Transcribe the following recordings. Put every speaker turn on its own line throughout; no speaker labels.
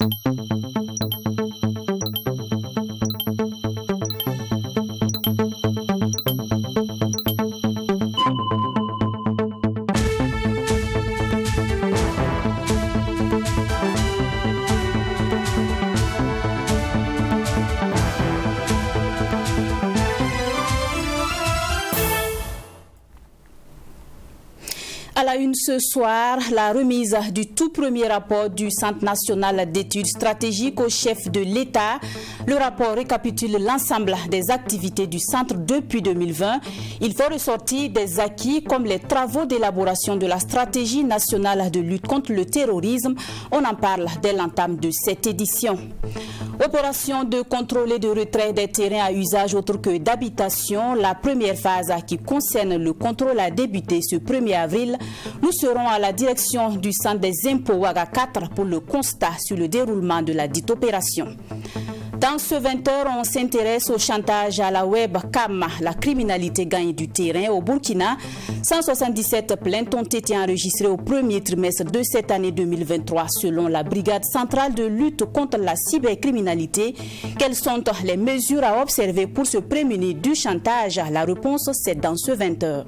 À la une ce soir, la remise du tout premier rapport du Centre national d'études stratégiques au chef de l'État. Le rapport récapitule l'ensemble des activités du centre depuis 2020. Il fait ressortir des acquis comme les travaux d'élaboration de la stratégie nationale de lutte contre le terrorisme. On en parle dès l'entame de cette édition. Opération de contrôle et de retrait des terrains à usage autre que d'habitation. La première phase qui concerne le contrôle a débuté ce 1er avril. Nous serons à la direction du centre des impôts Ouaga 4 pour le constat sur le déroulement de la dite opération. Dans ce 20h, on s'intéresse au chantage à la webcam. La criminalité gagne du terrain au Burkina. 177 plaintes ont été enregistrées au premier trimestre de cette année 2023 selon la Brigade centrale de lutte contre la cybercriminalité. Quelles sont les mesures à observer pour se prémunir du chantage? La réponse, c'est dans ce 20h.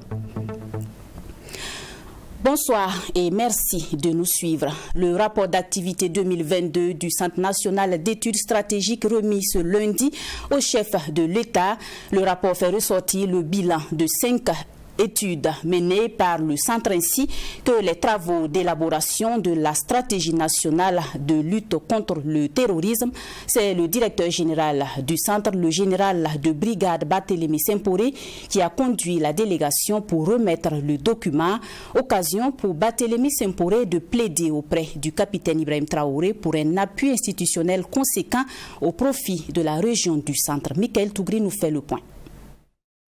Bonsoir et merci de nous suivre. Le rapport d'activité 2022 du Centre national d'études stratégiques remis ce lundi au chef de l'État. Le rapport fait ressortir le bilan de 5 études menées par le centre ainsi que les travaux d'élaboration de la stratégie nationale de lutte contre le terrorisme. C'est le directeur général du centre, le général de brigade Barthélémy Semporé, qui a conduit la délégation pour remettre le document. Occasion pour Barthélémy Semporé de plaider auprès du capitaine Ibrahim Traoré pour un appui institutionnel conséquent au profit de la région du centre. Michael Tougri nous fait le point.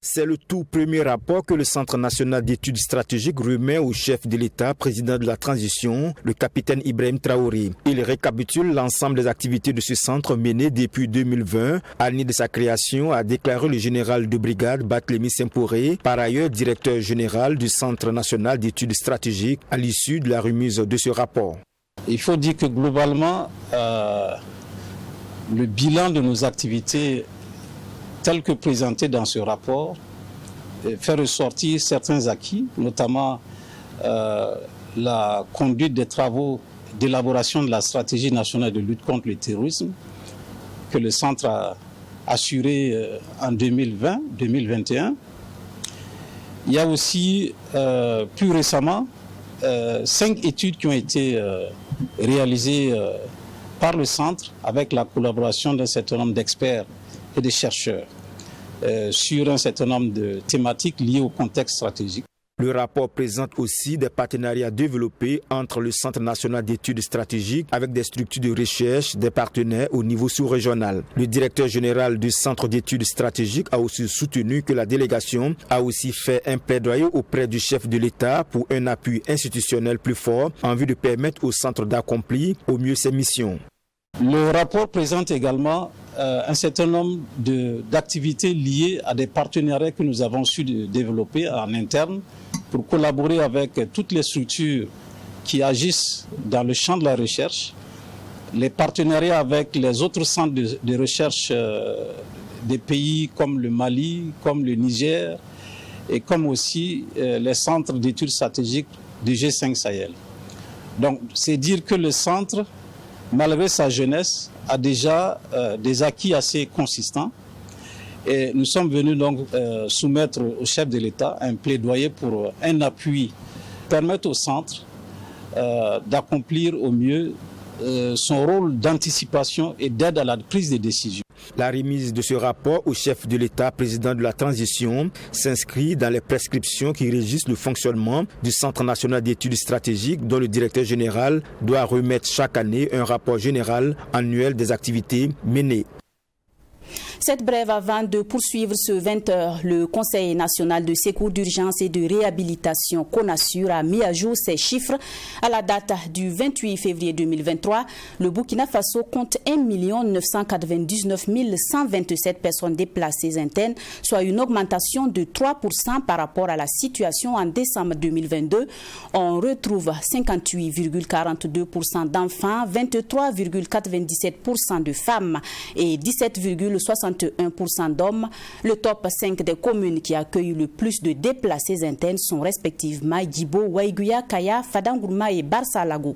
C'est le tout premier rapport que le Centre national d'études stratégiques remet au chef de l'État, président de la transition, le capitaine Ibrahim Traoré. Il récapitule l'ensemble des activités de ce centre menées depuis 2020. Année de sa création, a déclaré le général de brigade Barthélémy Semporé, par ailleurs directeur général du Centre national d'études stratégiques, à l'issue de la remise de ce rapport.
Il faut dire que globalement, le bilan de nos activités tel que présenté dans ce rapport, fait ressortir certains acquis, notamment la conduite des travaux d'élaboration de la stratégie nationale de lutte contre le terrorisme que le centre a assuré en 2020-2021. Il y a aussi, plus récemment, 5 études qui ont été réalisées par le centre avec la collaboration d'un certain nombre d'experts et des chercheurs sur un certain nombre de thématiques liées au contexte stratégique.
Le rapport présente aussi des partenariats développés entre le Centre national d'études stratégiques avec des structures de recherche, des partenaires au niveau sous-régional. Le directeur général du Centre d'études stratégiques a aussi soutenu que la délégation a aussi fait un plaidoyer auprès du chef de l'État pour un appui institutionnel plus fort en vue de permettre au centre d'accomplir au mieux ses missions.
Le rapport présente également un certain nombre d'activités liées à des partenariats que nous avons su développer en interne pour collaborer avec toutes les structures qui agissent dans le champ de la recherche, les partenariats avec les autres centres de recherche des pays comme le Mali, comme le Niger et comme aussi les centres d'études stratégiques du G5 Sahel. Donc c'est dire que le centre, malgré sa jeunesse, a déjà des acquis assez consistants. Et nous sommes venus donc soumettre au chef de l'État un plaidoyer pour un appui, permettre au centre d'accomplir au mieux son rôle d'anticipation et d'aide à la prise de décision.
La remise de ce rapport au chef de l'État, président de la transition, s'inscrit dans les prescriptions qui régissent le fonctionnement du Centre national d'études stratégiques dont le directeur général doit remettre chaque année un rapport général annuel des activités menées.
Cette brève avant de poursuivre ce 20h, le Conseil national de secours d'urgence et de réhabilitation CONASUR a mis à jour ses chiffres. À la date du 28 février 2023, le Burkina Faso compte 1 999 127 personnes déplacées internes, soit une augmentation de 3% par rapport à la situation en décembre 2022. On retrouve 58,42% d'enfants, 23,97% de femmes et 17,61% d'hommes. Le top 5 des communes qui accueillent le plus de déplacés internes sont respectivement Djibo, Waiguya, Kaya, Fadangourma et Barsa-Lago.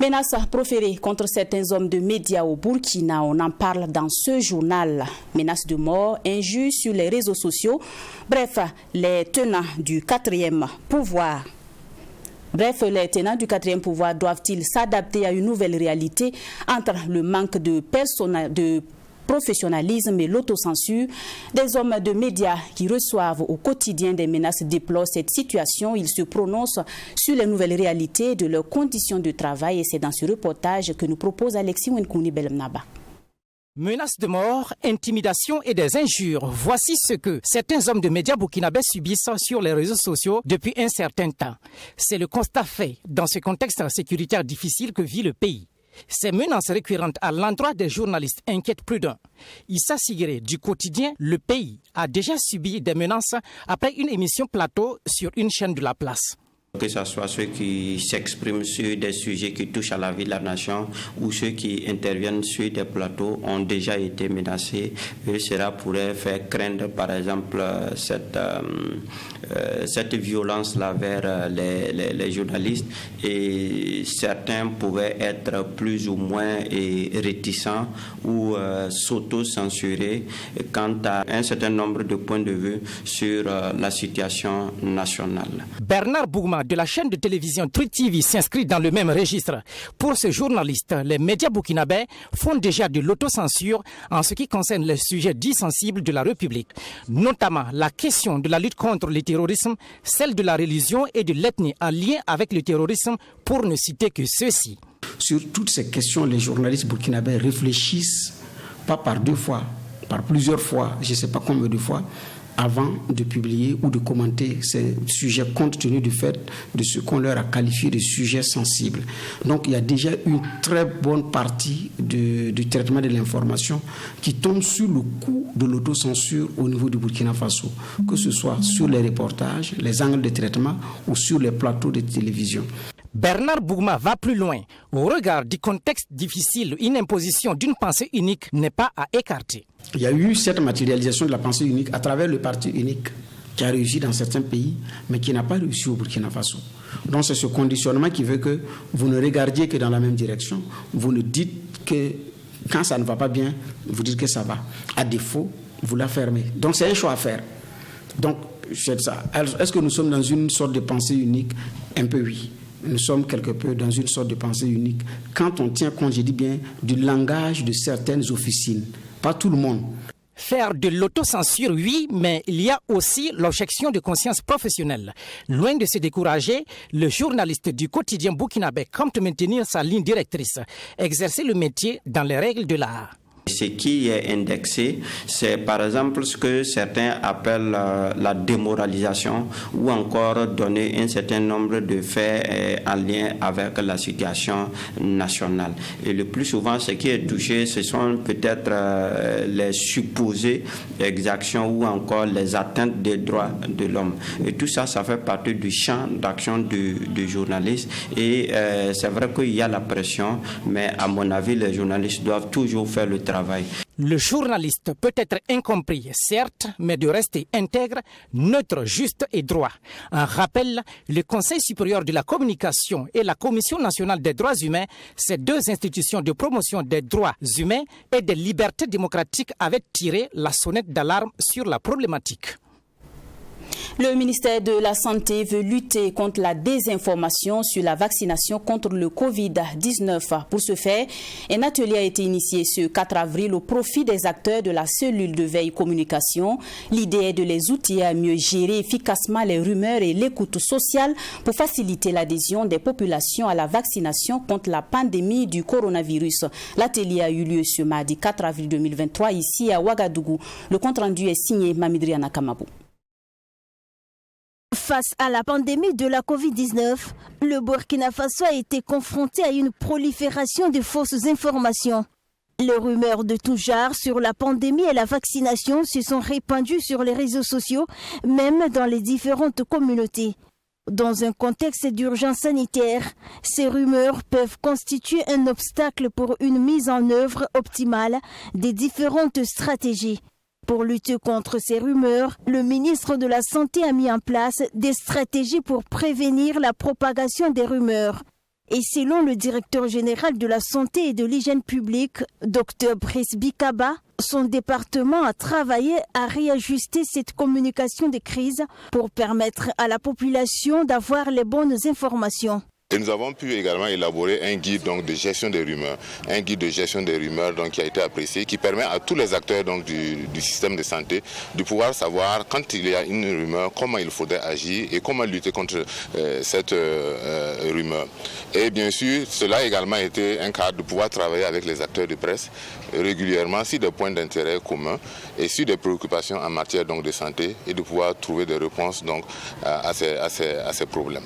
Menaces proférées contre certains hommes de médias au Burkina, on en parle dans ce journal. Menaces de mort, injures sur les réseaux sociaux. Bref, les tenants du quatrième pouvoir doivent-ils s'adapter à une nouvelle réalité entre le manque de professionnalisme et l'autocensure? Des hommes de médias qui reçoivent au quotidien des menaces déplorent cette situation. Ils se prononcent sur les nouvelles réalités de leurs conditions de travail et c'est dans ce reportage que nous propose Alexis Wenkouni Belmnaba.
Menaces de mort, intimidation et des injures, voici ce que certains hommes de médias burkinabés subissent sur les réseaux sociaux depuis un certain temps. C'est le constat fait dans ce contexte sécuritaire difficile que vit le pays. Ces menaces récurrentes à l'endroit des journalistes inquiètent plus d'un. Issa Sigiré du quotidien Le Pays a déjà subi des menaces après une émission plateau sur une chaîne de la place.
Que ce soit ceux qui s'expriment sur des sujets qui touchent à la vie de la nation ou ceux qui interviennent sur des plateaux ont déjà été menacés. Et cela pourrait faire craindre, par exemple, cette violence-là vers les journalistes. Et certains pouvaient être plus ou moins réticents ou s'auto-censurer quant à un certain nombre de points de vue sur la situation nationale.
Bernard Bougma de la chaîne de télévision Truth TV s'inscrit dans le même registre. Pour ce journaliste, les médias burkinabés font déjà de l'autocensure en ce qui concerne les sujets dits sensibles de la République, notamment la question de la lutte contre le terrorisme, celle de la religion et de l'ethnie en lien avec le terrorisme, pour ne citer que ceux-ci.
Sur toutes ces questions, les journalistes burkinabés réfléchissent, pas par deux fois, par plusieurs fois, je ne sais pas combien de fois, avant de publier ou de commenter ces sujets compte tenu du fait de ce qu'on leur a qualifié de sujets sensibles. Donc il y a déjà une très bonne partie du traitement de l'information qui tombe sur le coup de l'autocensure au niveau du Burkina Faso, que ce soit sur les reportages, les angles de traitement ou sur les plateaux de télévision.
Bernard Bougma va plus loin. Au regard du contexte difficile, une imposition d'une pensée unique n'est pas à écarter.
Il y a eu cette matérialisation de la pensée unique à travers le parti unique qui a réussi dans certains pays, mais qui n'a pas réussi au Burkina Faso. Donc c'est ce conditionnement qui veut que vous ne regardiez que dans la même direction. Vous ne dites que quand ça ne va pas bien, vous dites que ça va. À défaut, vous la fermez. Donc c'est un choix à faire. Donc c'est ça. Alors, est-ce que nous sommes dans une sorte de pensée unique? Un peu oui. Nous sommes quelque peu dans une sorte de pensée unique. Quand on tient compte, je dis bien, du langage de certaines officines. Pas tout le monde.
Faire de l'autocensure, oui, mais il y a aussi l'objection de conscience professionnelle. Loin de se décourager, le journaliste du quotidien burkinabé compte maintenir sa ligne directrice, exercer le métier dans les règles de l'art.
Ce qui est indexé, c'est par exemple ce que certains appellent la démoralisation ou encore donner un certain nombre de faits en lien avec la situation nationale. Et le plus souvent, ce qui est touché, ce sont peut-être les supposées exactions ou encore les atteintes des droits de l'homme. Et tout ça, ça fait partie du champ d'action du journaliste. Et c'est vrai qu'il y a la pression, mais à mon avis, les journalistes doivent toujours faire le travail.
Le journaliste peut être incompris, certes, mais de rester intègre, neutre, juste et droit. Un rappel, le Conseil supérieur de la communication et la Commission nationale des droits humains, ces deux institutions de promotion des droits humains et des libertés démocratiques, avaient tiré la sonnette d'alarme sur la problématique.
Le ministère de la Santé veut lutter contre la désinformation sur la vaccination contre le Covid-19. Pour ce faire, un atelier a été initié ce 4 avril au profit des acteurs de la cellule de veille communication. L'idée est de les outiller à mieux gérer efficacement les rumeurs et l'écoute sociale pour faciliter l'adhésion des populations à la vaccination contre la pandémie du coronavirus. L'atelier a eu lieu ce mardi 4 avril 2023 ici à Ouagadougou. Le compte-rendu est signé Mamidriana Kamabou.
Face à la pandémie de la Covid-19, le Burkina Faso a été confronté à une prolifération de fausses informations. Les rumeurs de tout genre sur la pandémie et la vaccination se sont répandues sur les réseaux sociaux, même dans les différentes communautés. Dans un contexte d'urgence sanitaire, ces rumeurs peuvent constituer un obstacle pour une mise en œuvre optimale des différentes stratégies. Pour lutter contre ces rumeurs, le ministre de la Santé a mis en place des stratégies pour prévenir la propagation des rumeurs. Et selon le directeur général de la Santé et de l'Hygiène publique, Dr Brice Bikaba, son département a travaillé à réajuster cette communication de crise pour permettre à la population d'avoir les bonnes informations.
Et nous avons pu également élaborer un guide donc, de gestion des rumeurs. Un guide de gestion des rumeurs donc, qui a été apprécié, qui permet à tous les acteurs donc, du système de santé de pouvoir savoir quand il y a une rumeur, comment il faudrait agir et comment lutter contre cette rumeur. Et bien sûr, cela a également été un cadre de pouvoir travailler avec les acteurs de presse régulièrement sur des points d'intérêt communs et sur des préoccupations en matière donc, de santé et de pouvoir trouver des réponses donc, à ces problèmes.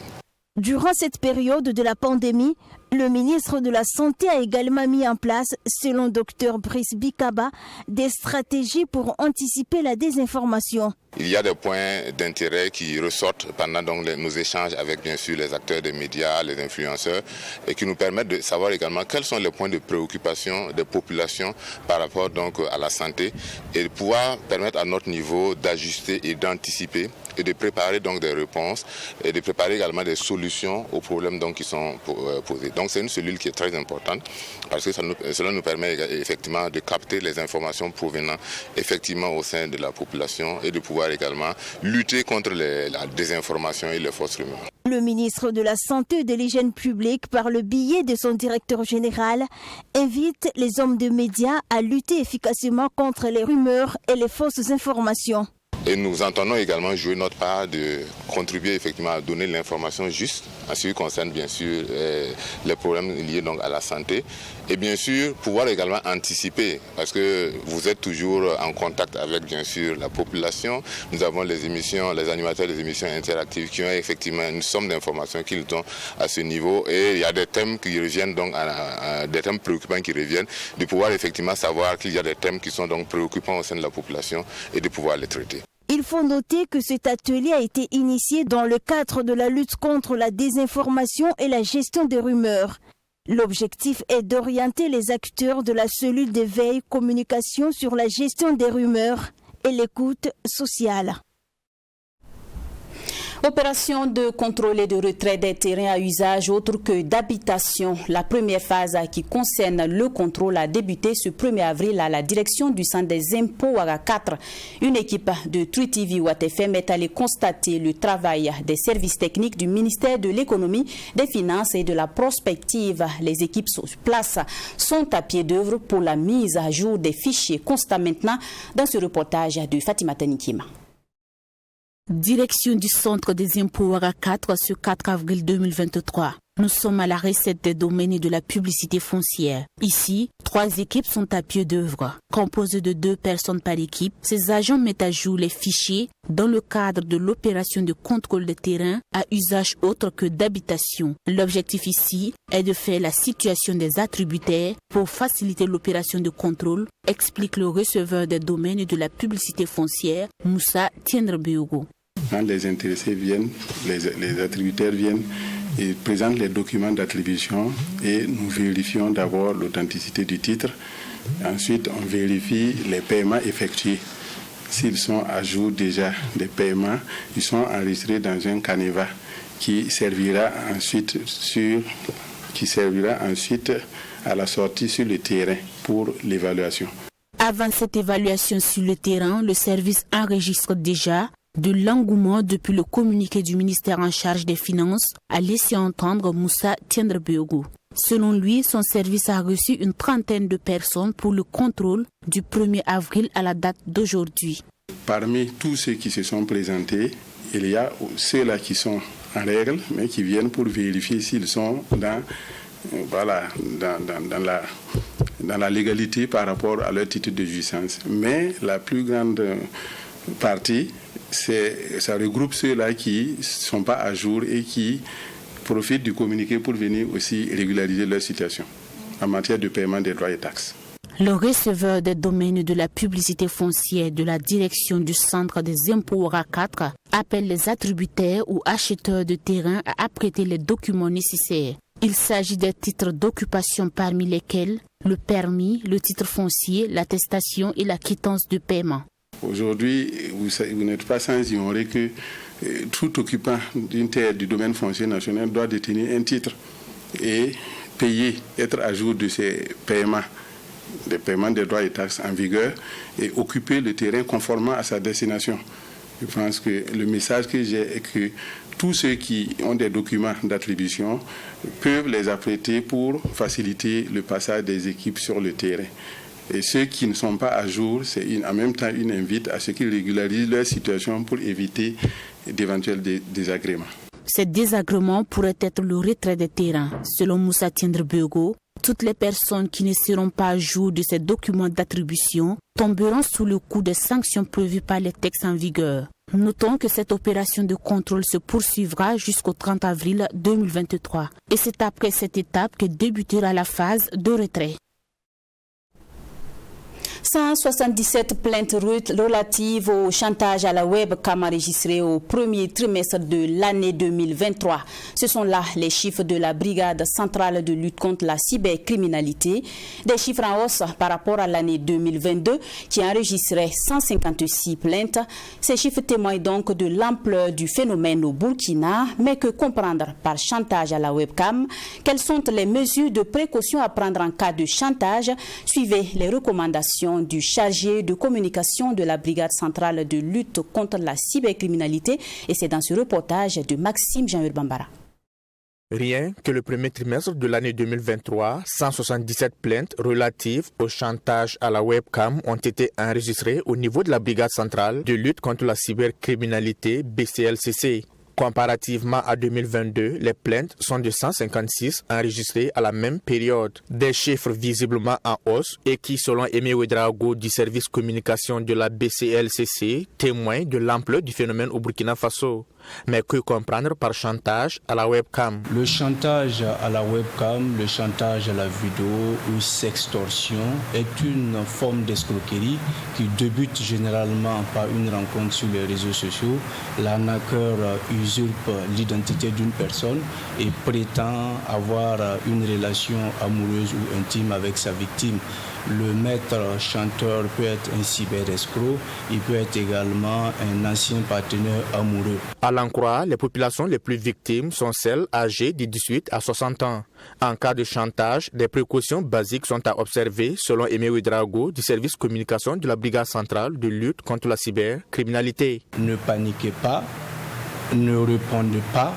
Durant cette période de la pandémie, le ministre de la Santé a également mis en place, selon Dr Brice Bikaba, des stratégies pour anticiper la désinformation.
Il y a des points d'intérêt qui ressortent pendant donc, nos échanges avec bien sûr les acteurs des médias, les influenceurs, et qui nous permettent de savoir également quels sont les points de préoccupation des populations par rapport donc, à la santé et de pouvoir permettre à notre niveau d'ajuster et d'anticiper et de préparer donc des réponses et de préparer également des solutions aux problèmes donc, qui sont posés. Donc c'est une cellule qui est très importante parce que cela nous permet effectivement de capter les informations provenant effectivement au sein de la population et de pouvoir également lutter contre la désinformation et les fausses rumeurs.
Le ministre de la Santé et de l'Hygiène publique, par le biais de son directeur général, invite les hommes de médias à lutter efficacement contre les rumeurs et les fausses informations.
Et nous entendons également jouer notre part de contribuer effectivement à donner l'information juste en ce qui concerne bien sûr les problèmes liés donc à la santé et bien sûr pouvoir également anticiper parce que vous êtes toujours en contact avec bien sûr la population. Nous avons les émissions, les animateurs des émissions interactives qui ont effectivement une somme d'informations qu'ils donnent à ce niveau et il y a des thèmes qui reviennent donc des thèmes préoccupants qui reviennent, de pouvoir effectivement savoir qu'il y a des thèmes qui sont donc préoccupants au sein de la population et de pouvoir les traiter.
Il faut noter que cet atelier a été initié dans le cadre de la lutte contre la désinformation et la gestion des rumeurs. L'objectif est d'orienter les acteurs de la cellule de veille communication sur la gestion des rumeurs et l'écoute sociale.
Opération de contrôle et de retrait des terrains à usage autre que d'habitation. La première phase qui concerne le contrôle a débuté ce 1er avril à la direction du centre des impôts Ouaga 4. Une équipe de True TV Ouattefm est allée constater le travail des services techniques du ministère de l'économie, des finances et de la prospective. Les équipes sur place sont à pied d'œuvre pour la mise à jour des fichiers. Constat maintenant dans ce reportage de Fatima Tanikima.
Direction du centre des impôts Ouaga 4 ce 4 avril 2023. Nous sommes à la recette des domaines et de la publicité foncière. Ici, 3 équipes sont à pied d'œuvre. Composées de 2 personnes par équipe, ces agents mettent à jour les fichiers dans le cadre de l'opération de contrôle de terrain à usage autre que d'habitation. L'objectif ici est de faire la situation des attributaires pour faciliter l'opération de contrôle, explique le receveur des domaines et de la publicité foncière, Moussa Tiendrebeogo.
Quand les intéressés viennent, les attributaires viennent, ils présentent les documents d'attribution et nous vérifions d'abord l'authenticité du titre. Ensuite, on vérifie les paiements effectués. S'ils sont à jour déjà des paiements, ils sont enregistrés dans un canevas qui servira ensuite à la sortie sur le terrain pour l'évaluation.
Avant cette évaluation sur le terrain, le service enregistre déjà De l'engouement depuis le communiqué du ministère en charge des Finances a laissé entendre Moussa Tiendrebeogou. Selon lui, son service a reçu une trentaine de personnes pour le contrôle du 1er avril à la date d'aujourd'hui.
Parmi tous ceux qui se sont présentés, il y a ceux-là qui sont en règle, mais qui viennent pour vérifier s'ils sont dans la légalité par rapport à leur titre de jouissance. Mais la plus grande partie, ça regroupe ceux-là qui ne sont pas à jour et qui profitent du communiqué pour venir aussi régulariser leur situation en matière de paiement des droits et taxes.
Le receveur des domaines de la publicité foncière de la direction du centre des impôts RA4 appelle les attributaires ou acheteurs de terrain à apprêter les documents nécessaires. Il s'agit des titres d'occupation parmi lesquels le permis, le titre foncier, l'attestation et la quittance de paiement.
Aujourd'hui, vous n'êtes pas sans ignorer que tout occupant d'une terre du domaine foncier national doit détenir un titre et payer, être à jour de ses paiements, des paiements des droits et taxes en vigueur et occuper le terrain conformément à sa destination. Je pense que le message que j'ai est que tous ceux qui ont des documents d'attribution peuvent les apprêter pour faciliter le passage des équipes sur le terrain. Et ceux qui ne sont pas à jour, c'est en même temps une invite à ce qu'ils régularisent leur situation pour éviter d'éventuels désagréments.
Ces désagréments pourraient être le retrait des terrains. Selon Moussa Tiendrebeogou, toutes les personnes qui ne seront pas à jour de ces documents d'attribution tomberont sous le coup des sanctions prévues par les textes en vigueur. Notons que cette opération de contrôle se poursuivra jusqu'au 30 avril 2023. Et c'est après cette étape que débutera la phase de retrait.
177 plaintes relatives au chantage à la webcam enregistrées au premier trimestre de l'année 2023. Ce sont là les chiffres de la brigade centrale de lutte contre la cybercriminalité. Des chiffres en hausse par rapport à l'année 2022 qui enregistrait 156 plaintes. Ces chiffres témoignent donc de l'ampleur du phénomène au Burkina. Mais que comprendre par chantage à la webcam? Quelles sont les mesures de précaution à prendre en cas de chantage? Suivez les recommandations du chargé de communication de la brigade centrale de lutte contre la cybercriminalité, et c'est dans ce reportage de Maxime Jean-Urbain Bambara.
Rien que le premier trimestre de l'année 2023, 177 plaintes relatives au chantage à la webcam ont été enregistrées au niveau de la brigade centrale de lutte contre la cybercriminalité BCLCC. Comparativement à 2022, les plaintes sont de 156 enregistrées à la même période. Des chiffres visiblement en hausse et qui, selon Aimé Ouedraogo du service communication de la BCLCC, témoignent de l'ampleur du phénomène au Burkina Faso. Mais que comprendre par chantage à la webcam?
Le chantage à la webcam, le chantage à la vidéo ou sextorsion est une forme d'escroquerie qui débute généralement par une rencontre sur les réseaux sociaux. L'arnaqueur usurpe l'identité d'une personne et prétend avoir une relation amoureuse ou intime avec sa victime. Le maître chanteur peut être un cyberescroc, il peut être également un ancien partenaire amoureux.
À l'en croire, les populations les plus victimes sont celles âgées de 18 à 60 ans. En cas de chantage, des précautions basiques sont à observer selon Aimé Ouedraogo du service communication de la brigade centrale de lutte contre la cybercriminalité.
Ne paniquez pas, ne répondez pas.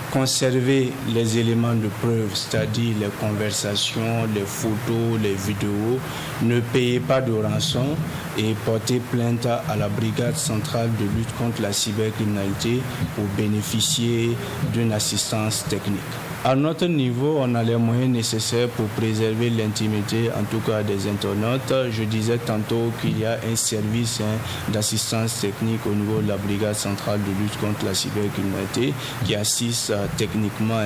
Conserver les éléments de preuve, c'est-à-dire les conversations, les photos, les vidéos. Ne payez pas de rançon et portez plainte à la brigade centrale de lutte contre la cybercriminalité pour bénéficier d'une assistance technique. À notre niveau, on a les moyens nécessaires pour préserver l'intimité, en tout cas des internautes. Je disais tantôt qu'il y a un service d'assistance technique au niveau de la brigade centrale de lutte contre la cybercriminalité qui assiste techniquement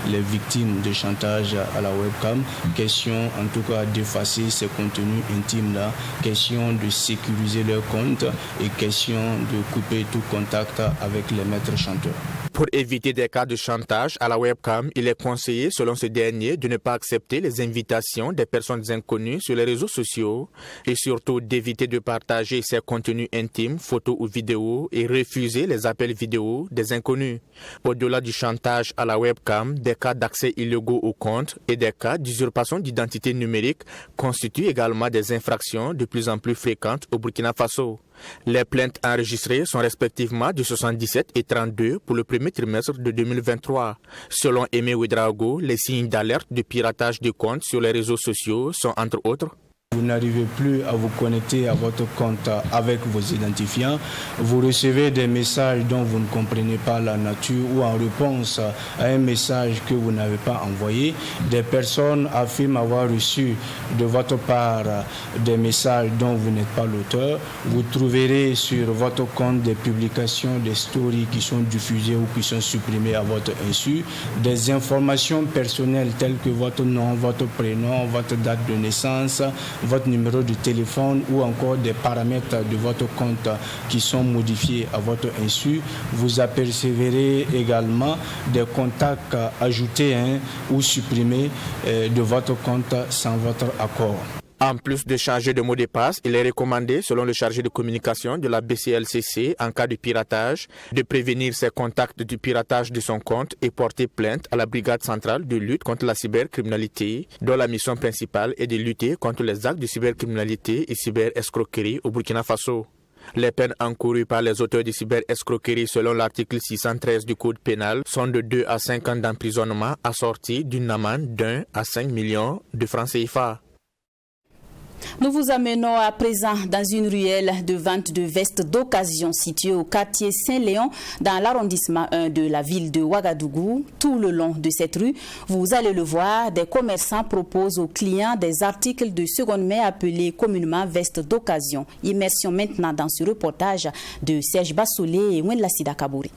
les victimes de chantage à la webcam. Question en tout cas d'effacer ces contenus intimes-là, question de sécuriser leur compte et question de couper tout contact avec les maîtres chanteurs.
Pour éviter des cas de chantage à la webcam, il est conseillé, selon ce dernier, de ne pas accepter les invitations des personnes inconnues sur les réseaux sociaux et surtout d'éviter de partager ces contenus intimes, photos ou vidéos et refuser les appels vidéo des inconnus. Au-delà du chantage à la webcam, des cas d'accès illégaux au compte et des cas d'usurpation d'identité numérique constituent également des infractions de plus en plus fréquentes au Burkina Faso. Les plaintes enregistrées sont respectivement de 77 et 32 pour le premier trimestre de 2023. Selon Aimé Ouedraogo, les signes d'alerte de piratage de comptes sur les réseaux sociaux sont entre autres:
vous n'arrivez plus à vous connecter à votre compte avec vos identifiants. Vous recevez des messages dont vous ne comprenez pas la nature ou en réponse à un message que vous n'avez pas envoyé. Des personnes affirment avoir reçu de votre part des messages dont vous n'êtes pas l'auteur. Vous trouverez sur votre compte des publications, des stories qui sont diffusées ou qui sont supprimées à votre insu. Des informations personnelles telles que votre nom, votre prénom, votre date de naissance, votre numéro de téléphone ou encore des paramètres de votre compte qui sont modifiés à votre insu. Vous apercevrez également des contacts ajoutés ou supprimés de votre compte sans votre accord.
En plus de changer de mot de passe, il est recommandé, selon le chargé de communication de la BCLCC, en cas de piratage, de prévenir ses contacts du piratage de son compte et porter plainte à la Brigade centrale de lutte contre la cybercriminalité, dont la mission principale est de lutter contre les actes de cybercriminalité et cyberescroquerie au Burkina Faso. Les peines encourues par les auteurs de cyberescroquerie selon l'article 613 du Code pénal sont de 2 à 5 ans d'emprisonnement assorties d'une amende d'1 à 5 millions de francs CFA.
Nous vous amenons à présent dans une ruelle de vente de vestes d'occasion située au quartier Saint-Léon dans l'arrondissement 1 de la ville de Ouagadougou. Tout le long de cette rue, vous allez le voir, des commerçants proposent aux clients des articles de seconde main appelés communément vestes d'occasion. Immersion maintenant dans ce reportage de Serge Bassolé et Wenlassida Kabouri.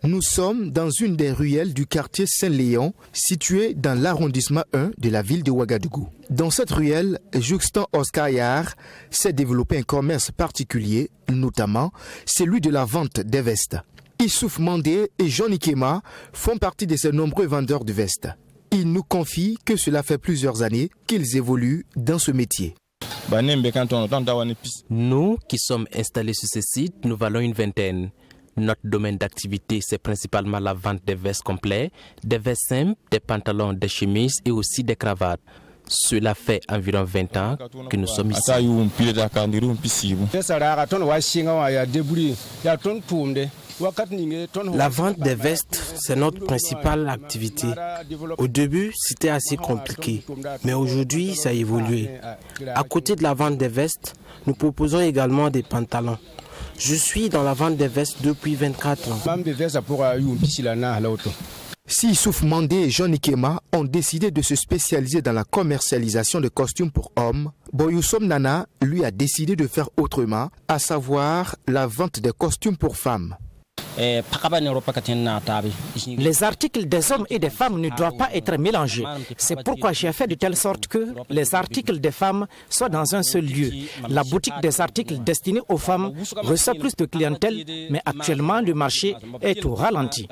Nous sommes dans une des ruelles du quartier Saint-Léon, située dans l'arrondissement 1 de la ville de Ouagadougou. Dans cette ruelle, jouxtant Oscar Yar s'est développé un commerce particulier, notamment celui de la vente des vestes. Issouf Mandé et Jean Nikema font partie de ces nombreux vendeurs de vestes. Ils nous confient que cela fait plusieurs années qu'ils évoluent dans ce métier.
Nous qui sommes installés sur ce site, nous valons une vingtaine. Notre domaine d'activité, c'est principalement la vente des vestes complets, des vestes simples, des pantalons, des chemises et aussi des cravates. Cela fait environ 20 ans que nous sommes ici.
La vente des vestes, c'est notre principale activité. Au début, c'était assez compliqué, mais aujourd'hui, ça a évolué. À côté de la vente des vestes, nous proposons également des pantalons. Je suis dans la vente des vestes depuis 24 ans.
Si Issouf Mandé et Jean Nikema ont décidé de se spécialiser dans la commercialisation de costumes pour hommes, Boyoussom Nana, lui, a décidé de faire autrement, à savoir la vente des costumes pour femmes.
Les articles des hommes et des femmes ne doivent pas être mélangés. C'est pourquoi j'ai fait de telle sorte que les articles des femmes soient dans un seul lieu. La boutique des articles destinés aux femmes reçoit plus de clientèle, mais actuellement le marché est au ralenti.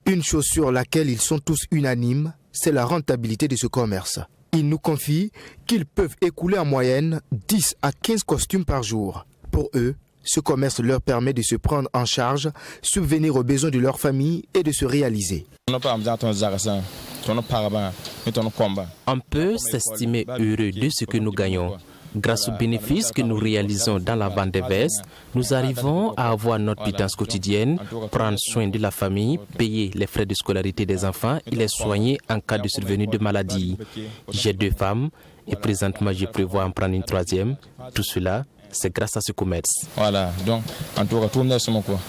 Une chose sur laquelle ils sont tous unanimes, c'est la rentabilité de ce commerce. Ils nous confient qu'ils peuvent écouler en moyenne 10 à 15 costumes par jour. Pour eux, ce commerce leur permet de se prendre en charge, subvenir aux besoins de leur famille et de se réaliser.
On peut s'estimer heureux de ce que nous gagnons. Grâce aux bénéfices que nous réalisons dans la vente des vestes, nous arrivons à avoir notre pitance quotidienne, prendre soin de la famille, payer les frais de scolarité des enfants et les soigner en cas de survenue de maladie. J'ai 2 femmes et présentement je prévois en prendre une 3e. Tout cela, c'est grâce à ce commerce.
Voilà, donc en tout cas, tout le monde quoi.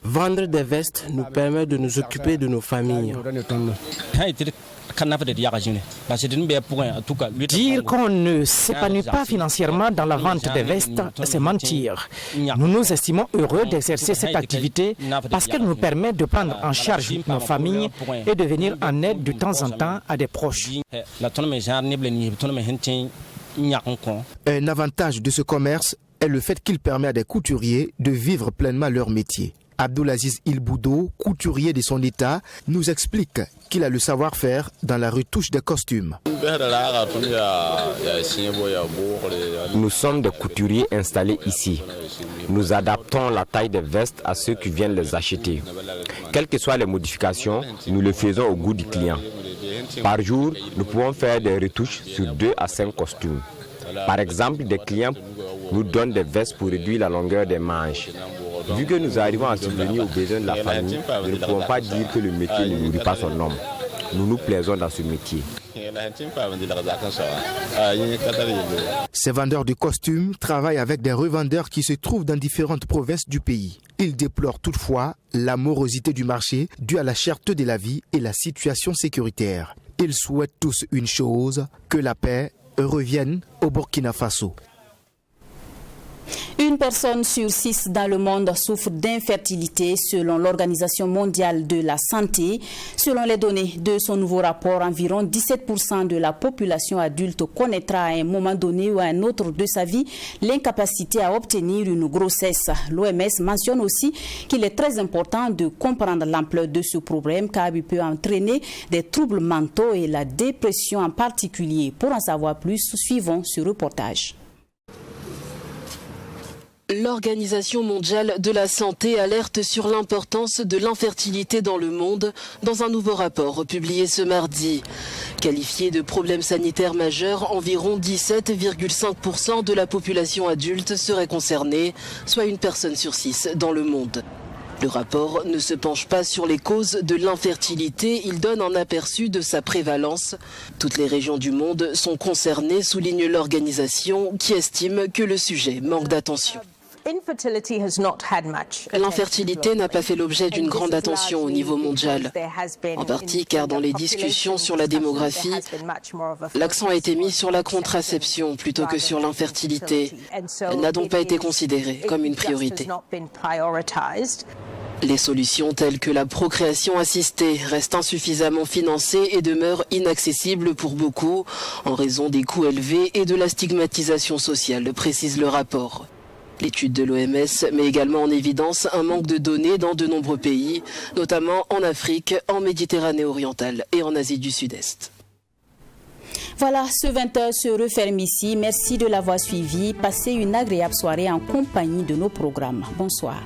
Vendre des vestes nous permet de nous occuper de nos familles.
Dire qu'on ne s'épanouit pas financièrement dans la vente des vestes, c'est mentir. Nous nous estimons heureux d'exercer cette activité parce qu'elle nous permet de prendre en charge nos familles et de venir en aide de temps en temps à des proches.
Un avantage de ce commerce est le fait qu'il permet à des couturiers de vivre pleinement leur métier. Abdoulaziz Ilboudo, couturier de son état, nous explique qu'il a le savoir-faire dans la retouche des costumes.
Nous sommes des couturiers installés ici. Nous adaptons la taille des vestes à ceux qui viennent les acheter. Quelles que soient les modifications, nous le faisons au goût du client. Par jour, nous pouvons faire des retouches sur 2 à 5 costumes. Par exemple, des clients nous donnent des vestes pour réduire la longueur des manches. Vu que nous arrivons à subvenir aux besoins de la famille, nous ne pouvons pas dire que le métier ne nourrit pas son homme. Nous nous plaisons dans ce métier.
Ces vendeurs de costumes travaillent avec des revendeurs qui se trouvent dans différentes provinces du pays. Ils déplorent toutefois la morosité du marché due à la cherté de la vie et la situation sécuritaire. Ils souhaitent tous une chose, que la paix revienne au Burkina Faso.
Une personne sur 6 dans le monde souffre d'infertilité selon l'Organisation mondiale de la santé. Selon les données de son nouveau rapport, environ 17% de la population adulte connaîtra à un moment donné ou à un autre de sa vie l'incapacité à obtenir une grossesse. L'OMS mentionne aussi qu'il est très important de comprendre l'ampleur de ce problème car il peut entraîner des troubles mentaux et la dépression en particulier. Pour en savoir plus, suivons ce reportage.
L'Organisation mondiale de la santé alerte sur l'importance de l'infertilité dans le monde dans un nouveau rapport publié ce mardi. Qualifié de problème sanitaire majeur, environ 17,5% de la population adulte serait concernée, soit une personne sur 6 dans le monde. Le rapport ne se penche pas sur les causes de l'infertilité, il donne un aperçu de sa prévalence. Toutes les régions du monde sont concernées, souligne l'organisation qui estime que le sujet manque d'attention. L'infertilité n'a pas fait l'objet d'une grande attention au niveau mondial, en partie car dans les discussions sur la démographie, l'accent a été mis sur la contraception plutôt que sur l'infertilité. Elle n'a donc pas été considérée comme une priorité. Les solutions telles que la procréation assistée restent insuffisamment financées et demeurent inaccessibles pour beaucoup en raison des coûts élevés et de la stigmatisation sociale, précise le rapport. L'étude de l'OMS met également en évidence un manque de données dans de nombreux pays, notamment en Afrique, en Méditerranée orientale et en Asie du Sud-Est.
Voilà, ce 20h se referme ici. Merci de l'avoir suivi. Passez une agréable soirée en compagnie de nos programmes. Bonsoir.